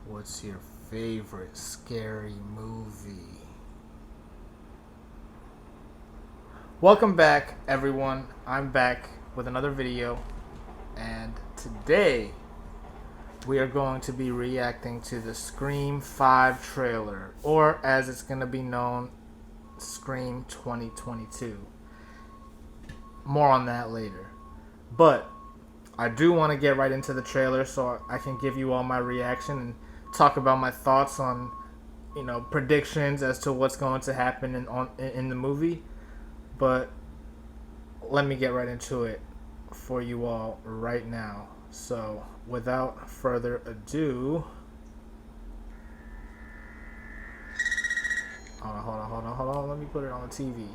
What's your favorite scary movie? Welcome back, everyone. I'm back with another video, and today we are going to be reacting to the Scream 5 trailer, or as it's going to be known, Scream 2022. More on that later. But I do want to get right into the trailer so I can give you all my reaction and talk about my thoughts on, predictions as to what's going to happen in the movie. But let me get right into it for you all right now. So, without further ado, hold on. Let me put it on the TV.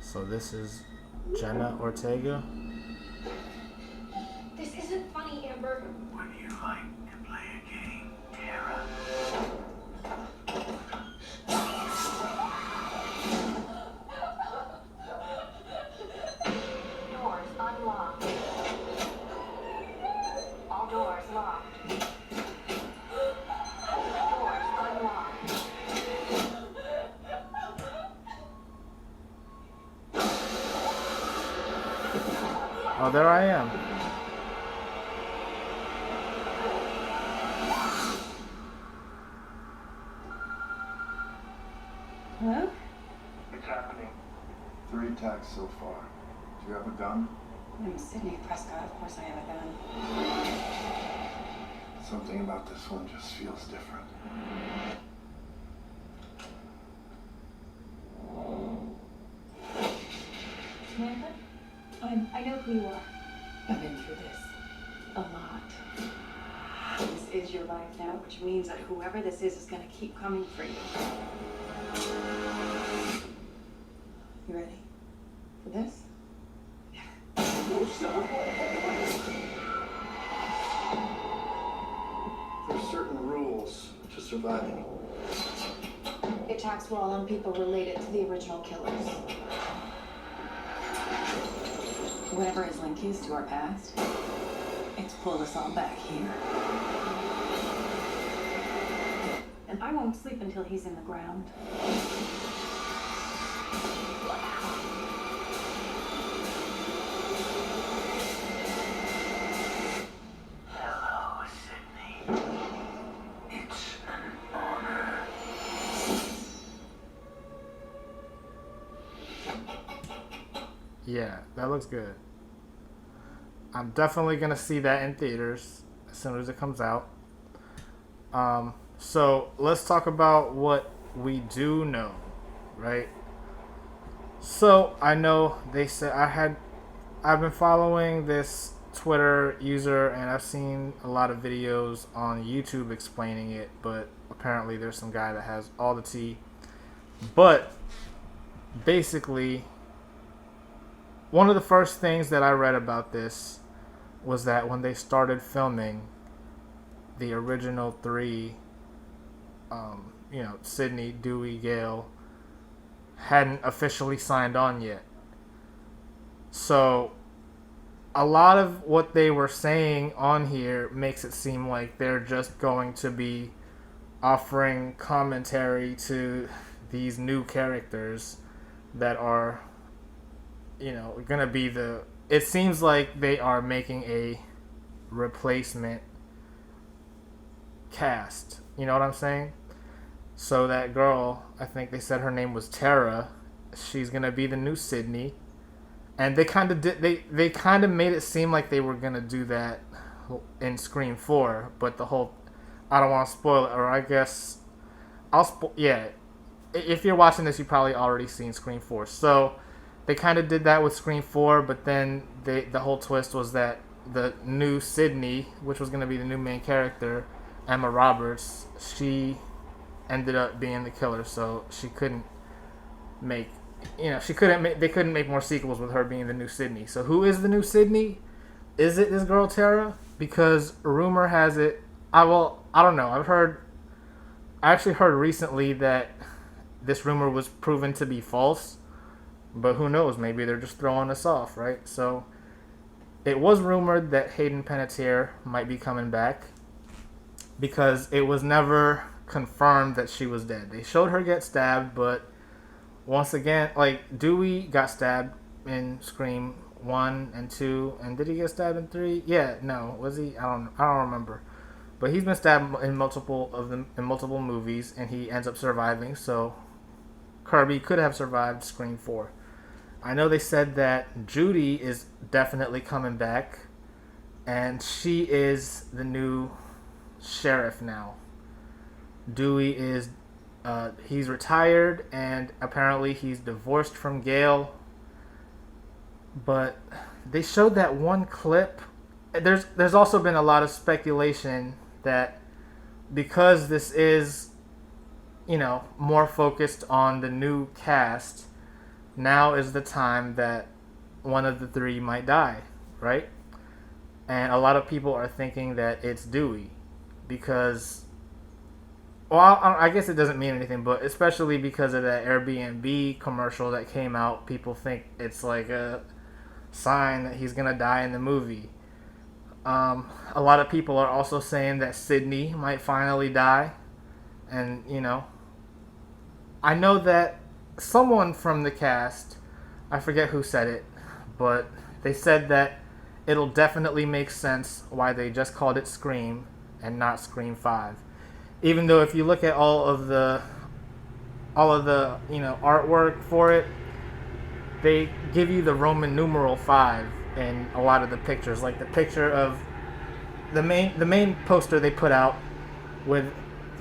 So this is Jenna Ortega. This isn't funny, Amber. Would you like to play a game, Tara? Doors unlocked. All doors locked. Doors unlocked. Oh, there I am. Hello? It's happening. 3 attacks so far. Do you have a gun? I'm Sydney Prescott. Of course I have a gun. Something about this one just feels different. Samantha? I know who you are. I've been through this. A lot. This is your life now, which means that whoever this is going to keep coming for you. You ready for this? There's certain rules to surviving. The attacks were all on people related to the original killers. Whatever his link is to our past, it's pulled us all back here. And I won't sleep until he's in the ground. Hello, Sydney. It's an honor. Yeah, that looks good. I'm definitely gonna see that in theaters as soon as it comes out. So let's talk about what we do know, right? So I know they said I've been following this Twitter user and I've seen a lot of videos on YouTube explaining it, but apparently there's some guy that has all the tea. But basically, one of the first things that I read about this was that when they started filming the original 3, Sydney, Dewey, Gale hadn't officially signed on yet. So a lot of what they were saying on here makes it seem like they're just going to be offering commentary to these new characters that are gonna be it seems like they are making a replacement cast. You know what I'm saying? So that girl, I think they said her name was Tara, she's gonna be the new Sydney. And they kind of did they kind of made it seem like they were gonna do that in Scream 4, but the whole, I don't want to spoil it, or I guess yeah, if you're watching this you probably already seen Scream 4. So they kind of did that with Scream 4, but then the whole twist was that the new Sydney, which was going to be the new main character, Emma Roberts, she ended up being the killer, so she couldn't make, they couldn't make more sequels with her being the new Sydney. So who is the new Sydney? Is it this girl Tara? Because rumor has it, I don't know. I actually heard recently that this rumor was proven to be false, but who knows? Maybe they're just throwing us off, right? So it was rumored that Hayden Panettiere might be coming back because it was never confirmed that she was dead. They showed her get stabbed, but once again, like, Dewey got stabbed in Scream 1 and 2, and did he get stabbed in 3? Yeah, no. Was he? I don't remember. But he's been stabbed in multiple movies, and he ends up surviving, so Kirby could have survived Scream 4. I know they said that Judy is definitely coming back, and she is the new sheriff now. Dewey is, he's retired, and apparently he's divorced from Gail. But they showed that one clip. There's also been a lot of speculation that because this is, more focused on the new cast, now is the time that one of the three might die, right? And a lot of people are thinking that it's Dewey because, well, I guess it doesn't mean anything, but especially because of that Airbnb commercial that came out, people think it's like a sign that he's gonna die in the movie. A lot of people are also saying that Sydney might finally die, and I know that someone from the cast, I forget who said it, but they said that it'll definitely make sense why they just called it Scream and not Scream 5. Even though if you look at all of the artwork for it, they give you the Roman numeral 5 in a lot of the pictures. Like the picture of the main poster they put out with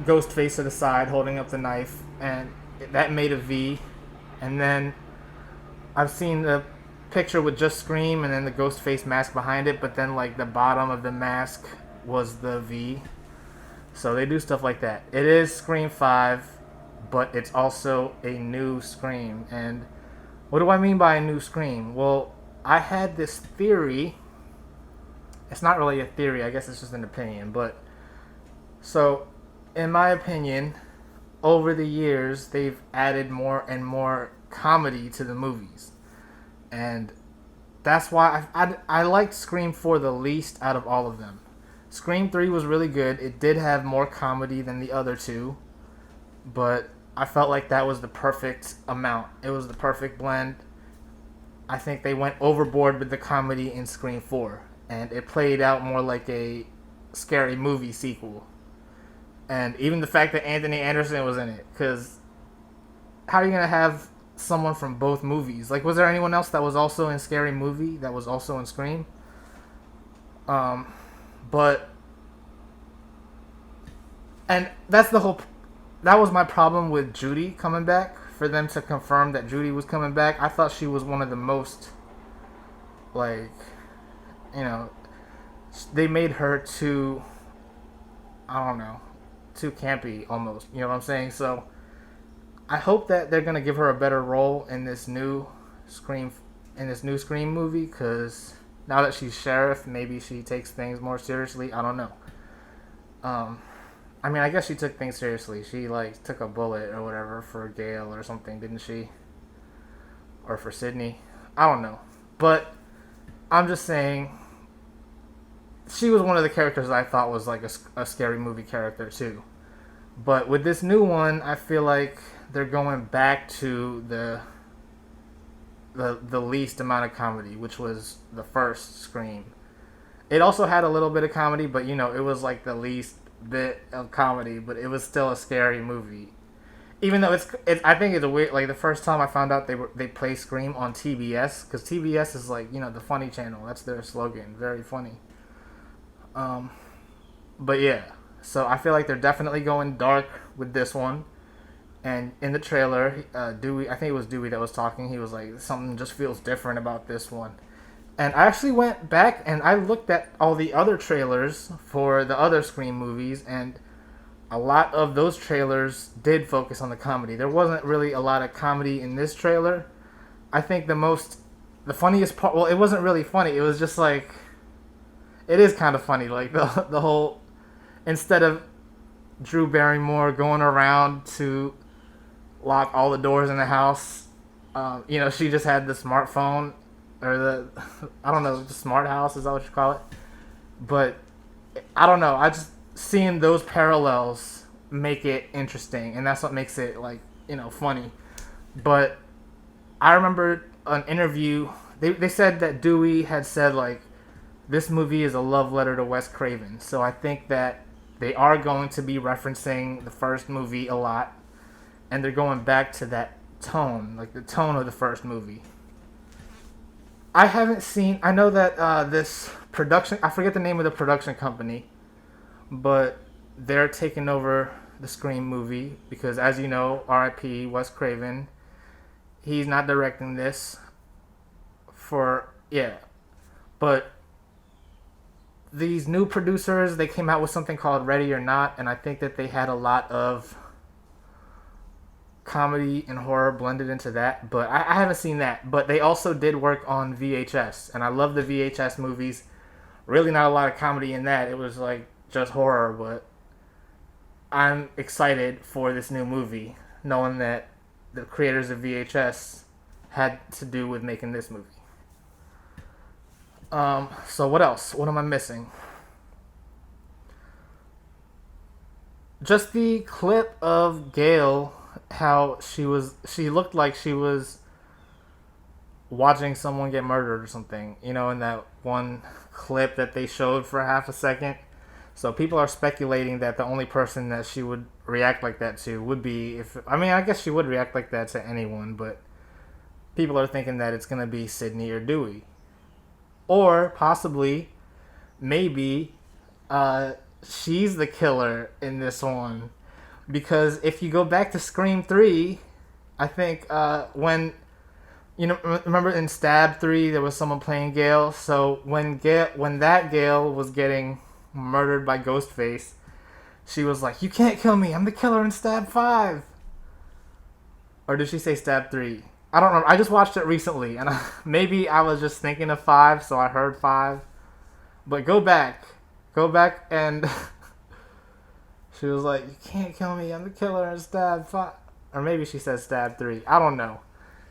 Ghostface to the side holding up the knife, and that made a V. And then I've seen the picture with just Scream and then the Ghostface mask behind it, but then like the bottom of the mask was the V. So they do stuff like that. It is Scream 5, but it's also a new Scream. And what do I mean by a new Scream? Well, I had this theory. It's not really a theory, I guess it's just an opinion. But so, in my opinion, over the years, they've added more and more comedy to the movies. And that's why I liked Scream 4 the least out of all of them. Scream 3 was really good. It did have more comedy than the other two, but I felt like that was the perfect amount. It was the perfect blend. I think they went overboard with the comedy in Scream 4, and it played out more like a scary movie sequel. And even the fact that Anthony Anderson was in it, because how are you going to have someone from both movies? Like, was there anyone else that was also in Scary Movie that was also in Scream? But, and that was my problem with Judy coming back. For them to confirm that Judy was coming back, I thought she was one of the most, like, they made her too, I don't know, too campy almost. You know what I'm saying? So I hope that they're gonna give her a better role in this new Scream movie, because now that she's sheriff, maybe she takes things more seriously. I don't know. I mean, I guess she took things seriously. She, like, took a bullet or whatever for Gail or something, didn't she? Or for Sydney. I don't know. But I'm just saying, she was one of the characters I thought was, like, a scary movie character, too. But with this new one, I feel like they're going back to the least amount of comedy, which was the first Scream. It also had a little bit of comedy, but, it was, like, the least bit of comedy, but it was still a scary movie. Even though I think it's a weird, like, the first time I found out they play Scream on TBS, because TBS is like, the funny channel. That's their slogan. Very funny. But yeah, so I feel like they're definitely going dark with this one. And in the trailer, Dewey, I think it was Dewey that was talking. He was like, something just feels different about this one. And I actually went back and I looked at all the other trailers for the other Scream movies, and a lot of those trailers did focus on the comedy. There wasn't really a lot of comedy in this trailer. I think the funniest part, well, it wasn't really funny. It was just like, it is kind of funny. Like the whole, instead of Drew Barrymore going around to lock all the doors in the house, she just had the smartphone, or the, I don't know, the smart house, is that what you call it? But I don't know. I just seeing those parallels make it interesting, and that's what makes it funny. But I remember an interview. They said that Dewey had said this movie is a love letter to Wes Craven. So I think that they are going to be referencing the first movie a lot, and they're going back to that tone, like the tone of the first movie. I know that this production, I forget the name of the production company, but they're taking over the Scream movie because, as you know, R.I.P. Wes Craven, he's not directing this but these new producers, they came out with something called Ready or Not, and I think that they had a lot of comedy and horror blended into that, but I haven't seen that. But they also did work on VHS, and I love the VHS movies. Really not a lot of comedy in that. It was just horror, but I'm excited for this new movie, knowing that the creators of VHS had to do with making this movie. So what else? What am I missing? Just the clip of Gail, how she looked like she was watching someone get murdered or something, in that one clip that they showed for half a second. So people are speculating that the only person that she would react like that to would be I guess she would react like that to anyone, but people are thinking that it's going to be Sidney or Dewey. Or possibly, maybe, she's the killer in this one. Because if you go back to Scream 3, I think when, remember in Stab 3 there was someone playing Gail? So when that Gail was getting murdered by Ghostface, she was like, "You can't kill me, I'm the killer in Stab 5." Or did she say Stab 3? I don't remember. I just watched it recently, and maybe I was just thinking of 5, so I heard 5. But go back, and she was like, "You can't kill me, I'm the killer in Stab 5." Or maybe she said Stab 3. I don't know.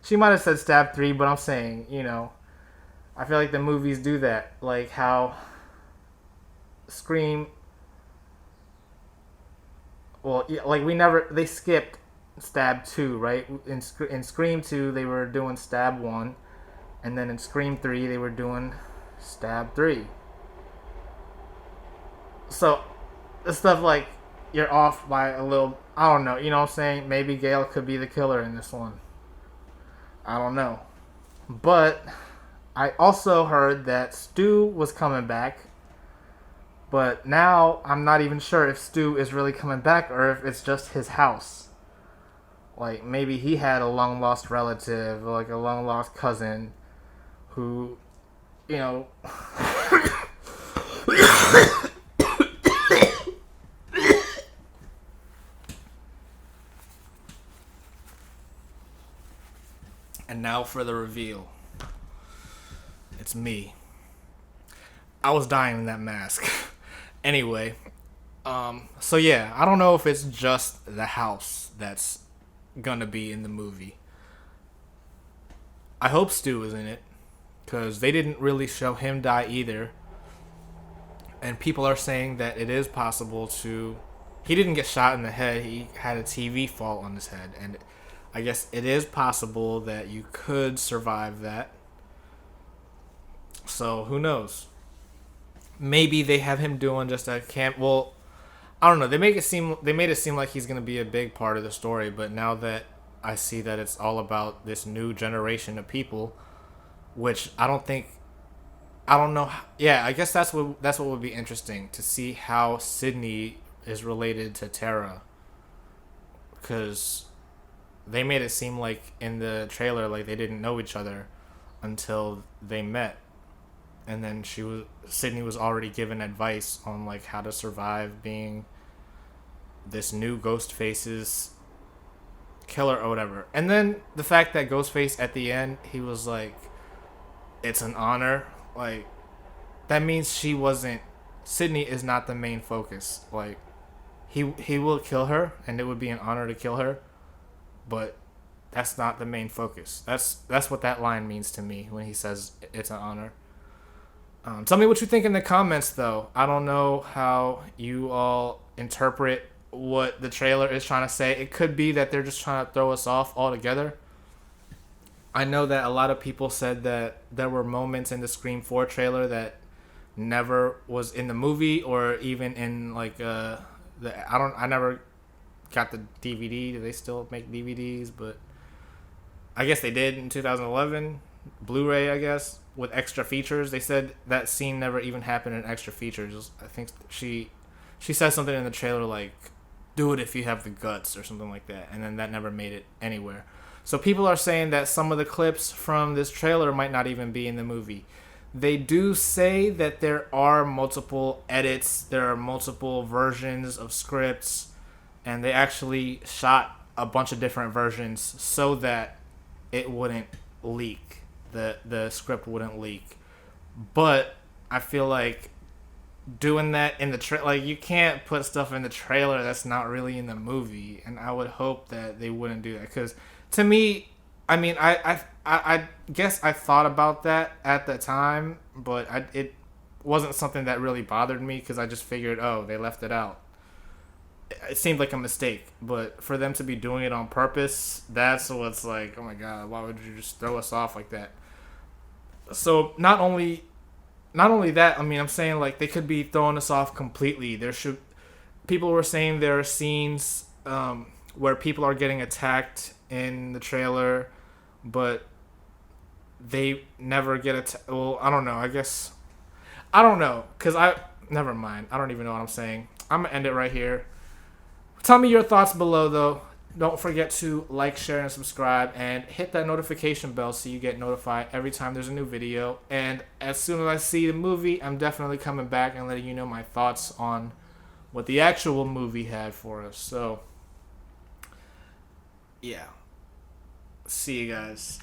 She might have said Stab 3, but I'm saying, I feel like the movies do that. Like how Scream, they skipped Stab 2, right? In Scream 2, they were doing Stab 1, and then in Scream 3, they were doing Stab 3. So, the stuff you're off by a little, I don't know, you know what I'm saying? Maybe Gail could be the killer in this one. I don't know. But I also heard that Stu was coming back, but now I'm not even sure if Stu is really coming back or if it's just his house. Maybe he had a long lost relative, or a long lost cousin who, And now for the reveal. It's me. I was dying in that mask. Anyway, so yeah, I don't know if it's just the house that's gonna be in the movie. I hope Stu is in it, because they didn't really show him die either. And people are saying that it is possible he didn't get shot in the head, he had a TV fall on his head, and I guess it is possible that you could survive that. So who knows? Maybe they have him doing just a camp. Well, I don't know. They made it seem like he's gonna be a big part of the story, but now that I see that it's all about this new generation of people, which I don't know. Yeah, I guess that's what would be interesting, to see how Sidney is related to Tara, because they made it seem like in the trailer they didn't know each other until they met. and then Sydney was already given advice on like how to survive being this new Ghostface's killer or whatever. And then the fact that Ghostface at the end, he was like, it's an honor, like that means Sydney is not the main focus. Like he will kill her and it would be an honor to kill her, but that's not the main focus. That's what that line means to me when he says it's an honor. Tell me what you think in the comments, though. I don't know how you all interpret what the trailer is trying to say. It could be that they're just trying to throw us off altogether. I know that a lot of people said that there were moments in the Scream 4 trailer that never was in the movie or even in like I never got the DVD. Do they still make DVDs? But I guess they did in 2011. Blu-ray, I guess, with extra features. They said that scene never even happened in extra features. I think she says something in the trailer like, do it if you have the guts or something like that, and then that never made it anywhere. So people are saying that some of the clips from this trailer might not even be in the movie. They do say that there are multiple edits, there are multiple versions of scripts, and they actually shot a bunch of different versions so that it wouldn't leak. The script wouldn't leak. But I feel like doing that in the like you can't put stuff in the trailer that's not really in the movie, and I would hope that they wouldn't do that, because to me, I mean, I guess I thought about that at the time, but it wasn't something that really bothered me because I just figured, oh, they left it out. It seemed like a mistake, but for them to be doing it on purpose, that's what's like, oh my god, why would you just throw us off like that? So not only that, I mean, I'm saying like they could be throwing us off completely. People were saying there are scenes where people are getting attacked in the trailer, but they never get attacked. Well, I don't know. I don't know, because never mind. I don't even know what I'm saying. I'm gonna end it right here. Tell me your thoughts below, though. Don't forget to like, share, and subscribe, and hit that notification bell so you get notified every time there's a new video. And as soon as I see the movie, I'm definitely coming back and letting you know my thoughts on what the actual movie had for us. So, yeah. See you guys.